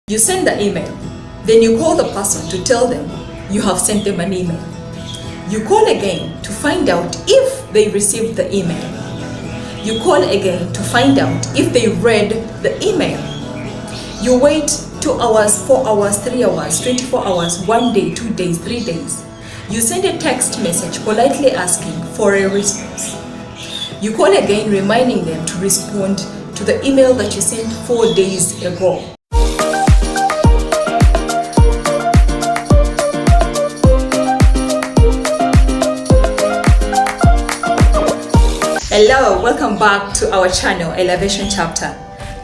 You send the email, then you call the person to tell them you have sent them an email. You call again to find out if they received the email. You call again to find out if they read the email. You wait 2 hours, 4 hours, 3 hours, 24 hours, 1 day, 2 days, 3 days. You send a text message politely asking for a response. You call again reminding them to respond to the email that you sent 4 days ago. Hello, welcome back to our channel, Elevation Chapter,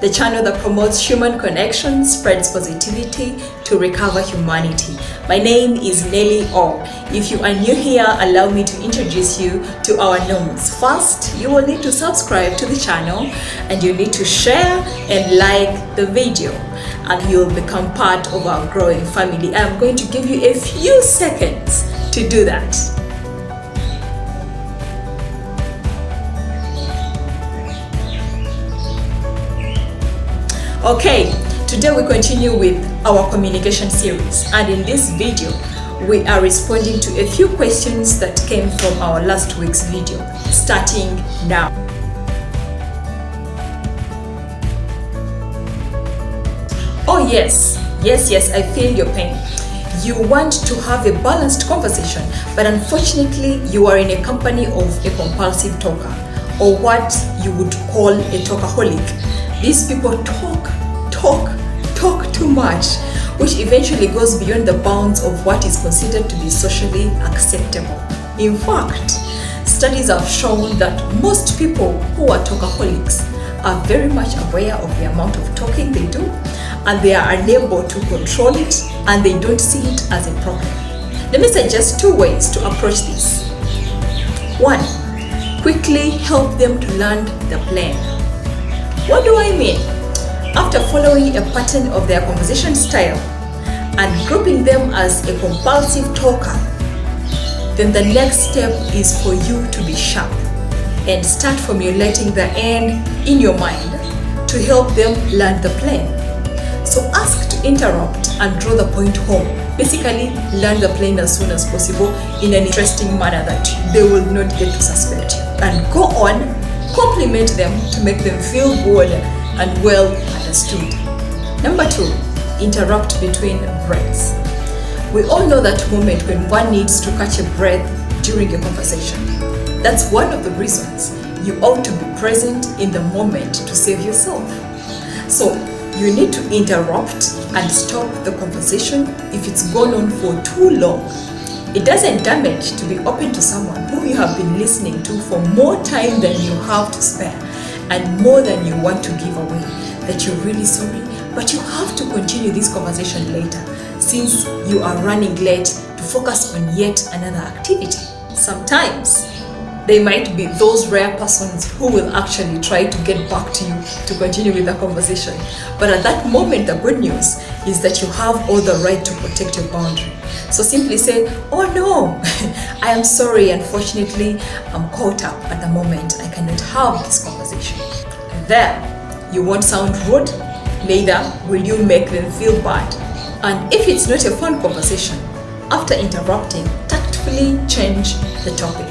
the channel that promotes human connection, spreads positivity to recover humanity. My name is Nelly O. If you are new here, allow me to introduce you to our norms. First, you will need to subscribe to the channel and you need to share and like the video, and you'll become part of our growing family. I'm going to give you a few seconds to do that. Okay, today we continue with our communication series, and in this video we are responding to a few questions that came from our last week's video, starting now. Oh yes, I feel your pain. You want to have a balanced conversation, but unfortunately you are in a company of a compulsive talker, or what you would call a talkaholic. These people talk too much, which eventually goes beyond the bounds of what is considered to be socially acceptable. In fact, studies have shown that most people who are talkaholics are very much aware of the amount of talking they do, and they are unable to control it, and they don't see it as a problem. Let me suggest 2 ways to approach this. 1. Quickly help them to land the plane. What do I mean? After following a pattern of their conversation style and grouping them as a compulsive talker, then the next step is for you to be sharp and start formulating the end in your mind to help them land the plane. So ask to interrupt and draw the point home. Basically, land the plane as soon as possible in an interesting manner that they will not get to suspect you. And go on, compliment them to make them feel good and well understood. Number 2, interrupt between breaths. We all know that moment when one needs to catch a breath during a conversation. That's one of the reasons you ought to be present in the moment to save yourself. So you need to interrupt and stop the conversation if it's gone on for too long. It doesn't damage to be open to someone whom you have been listening to for more time than you have to spare and more than you want to give away, that you're really sorry, but you have to continue this conversation later since you are running late to focus on yet another activity. Sometimes they might be those rare persons who will actually try to get back to you to continue with the conversation. But at that moment, the good news is that you have all the right to protect your boundary. So simply say, oh no, I am sorry, unfortunately, I'm caught up at the moment. I cannot have this conversation. There, you won't sound rude, neither will you make them feel bad. And if it's not a fun conversation, after interrupting, tactfully change the topic.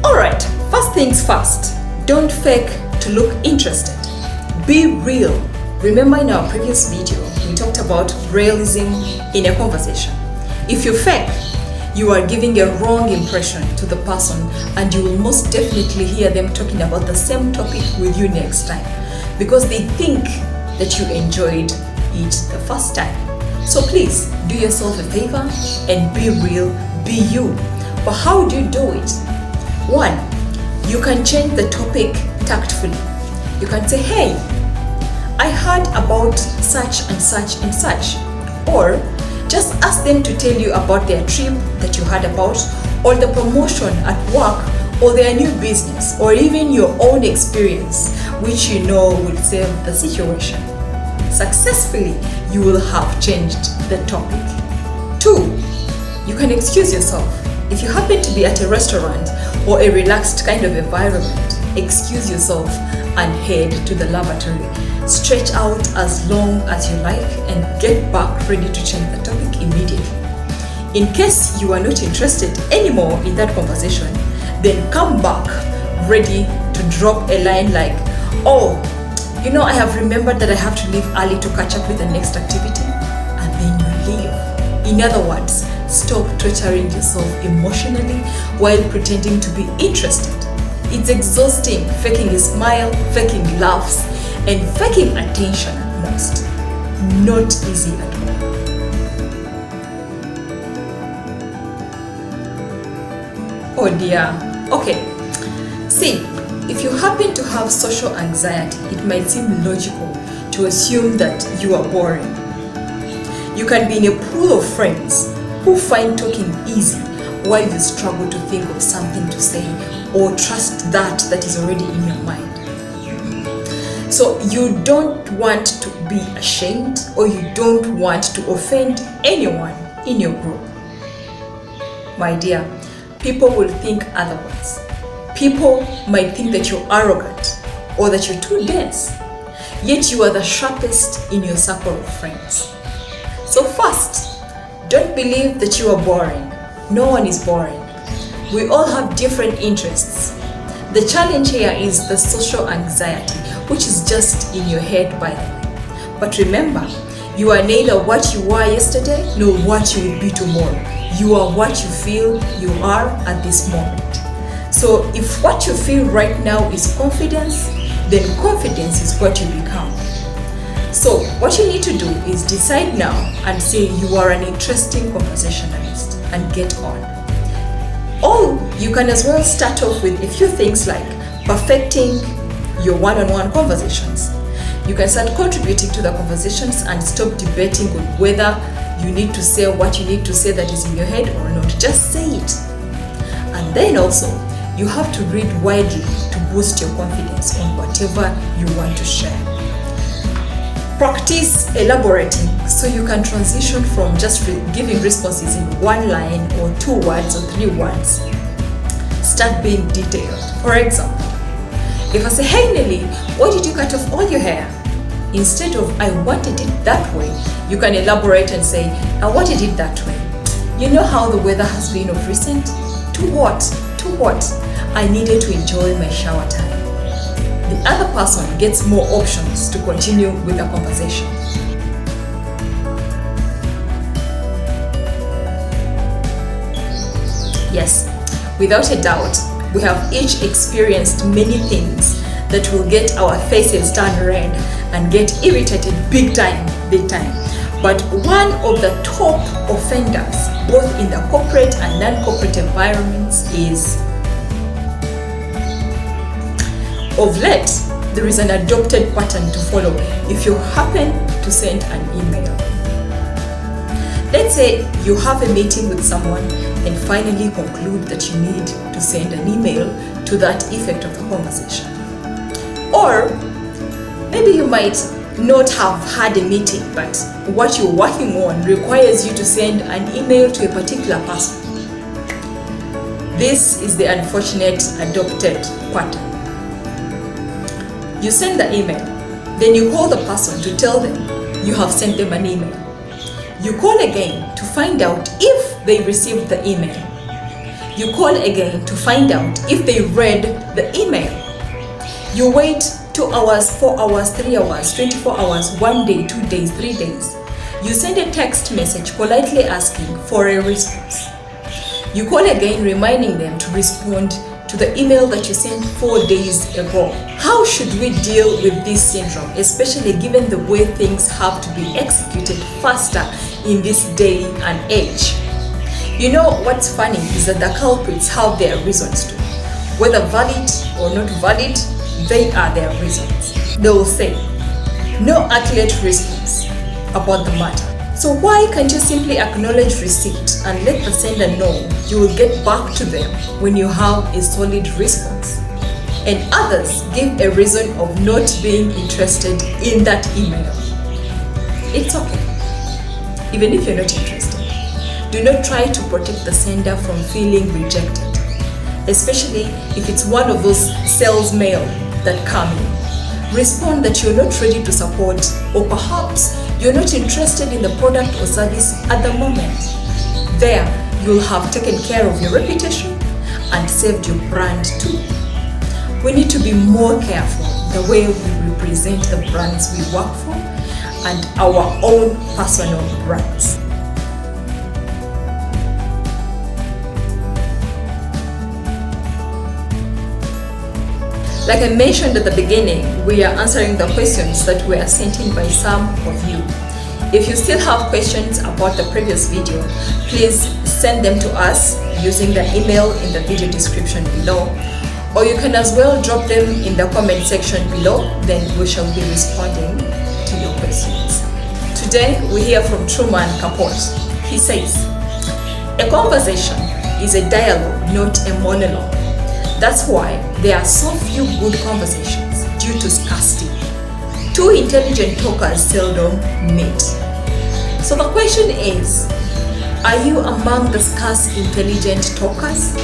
Alright, first things first, don't fake to look interested. Be real. Remember in our previous video, we talked about realism in a conversation. If you fake, you are giving a wrong impression to the person, and you will most definitely hear them talking about the same topic with you next time because they think that you enjoyed it the first time. So please do yourself a favor and be real, be you. But how do you do it? 1, you can change the topic tactfully. You can say, hey, I heard about such and such and such. Or just ask them to tell you about their trip that you heard about, or the promotion at work, or their new business, or even your own experience, which you know will save the situation. Successfully, you will have changed the topic. 2, you can excuse yourself. If you happen to be at a restaurant or a relaxed kind of environment, excuse yourself and head to the lavatory. Stretch out as long as you like and get back ready to change the topic immediately. In case you are not interested anymore in that conversation, then come back ready to drop a line like, oh, I have remembered that I have to leave early to catch up with the next activity, and then you leave. In other words, stop torturing yourself emotionally while pretending to be interested. It's exhausting faking a smile, faking laughs, and faking attention at most. Not easy at all. Oh dear. Okay. See, if you happen to have social anxiety, it might seem logical to assume that you are boring. You can be in a pool of friends who find talking easy while you struggle to think of something to say or trust that is already in your mind. So you don't want to be ashamed, or you don't want to offend anyone in your group. My dear, people will think otherwise. People might think that you're arrogant or that you're too dense, yet you are the sharpest in your circle of friends. So first, don't believe that you are boring. No one is boring. We all have different interests. The challenge here is the social anxiety, which is just in your head, by the way. But remember, you are neither what you were yesterday nor what you will be tomorrow. You are what you feel you are at this moment. So if what you feel right now is confidence, then confidence is what you become. So what you need to do is decide now and say you are an interesting conversationalist and get on. Or you can as well start off with a few things like perfecting your one-on-one conversations. You can start contributing to the conversations and stop debating on whether you need to say what you need to say that is in your head or not. Just say it. And then also, you have to read widely to boost your confidence on whatever you want to share. Practice elaborating so you can transition from just giving responses in one line or 2 words or 3 words. Start being detailed. For example, if I say, hey Nelly, why did you cut off all your hair? Instead of I wanted it that way, you can elaborate and say, I wanted it that way. You know how the weather has been of recent? Too hot. I needed to enjoy my shower time. The other person gets more options to continue with the conversation. Yes, without a doubt, we have each experienced many things that will get our faces turned red and get irritated big time. But one of the top offenders, both in the corporate and non-corporate environments, is of late, there is an adopted pattern to follow if you happen to send an email. Let's say you have a meeting with someone and finally conclude that you need to send an email to that effect of the conversation. Or maybe you might not have had a meeting, but what you're working on requires you to send an email to a particular person. This is the unfortunate adopted pattern. You send the email, then you call the person to tell them you have sent them an email. You call again to find out if they received the email. You call again to find out if they read the email. You wait 2 hours, 4 hours, 3 hours, 24 hours, 1 day, 2 days, 3 days. You send a text message politely asking for a response. You call again reminding them to respond to the email that you sent 4 days ago. How should we deal with this syndrome, especially given the way things have to be executed faster in this day and age? You know what's funny is that the culprits have their reasons too. Whether valid or not valid, they are their reasons. They will say, no accurate response about the matter. So why can't you simply acknowledge receipt and let the sender know you will get back to them when you have a solid response? And others give a reason of not being interested in that email. It's okay, even if you're not interested. Do not try to protect the sender from feeling rejected. especially if it's one of those sales mail that come in. Respond that you're not ready to support, or perhaps you're not interested in the product or service at the moment. There, you'll have taken care of your reputation and saved your brand too. We need to be more careful the way we represent the brands we work for and our own personal brands. Like I mentioned at the beginning, we are answering the questions that were sent in by some of you. If you still have questions about the previous video, please send them to us using the email in the video description below. Or you can as well drop them in the comment section below, then we shall be responding to your questions. Today, we hear from Truman Capote. He says, "A conversation is a dialogue, not a monologue. That's why there are so few good conversations due to scarcity. Two intelligent talkers seldom meet." So the question is, are you among the scarce intelligent talkers?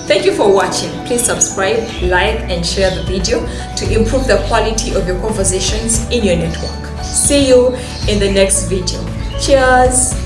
Thank you for watching. Please subscribe, like, and share the video to improve the quality of your conversations in your network. See you in the next video. Cheers!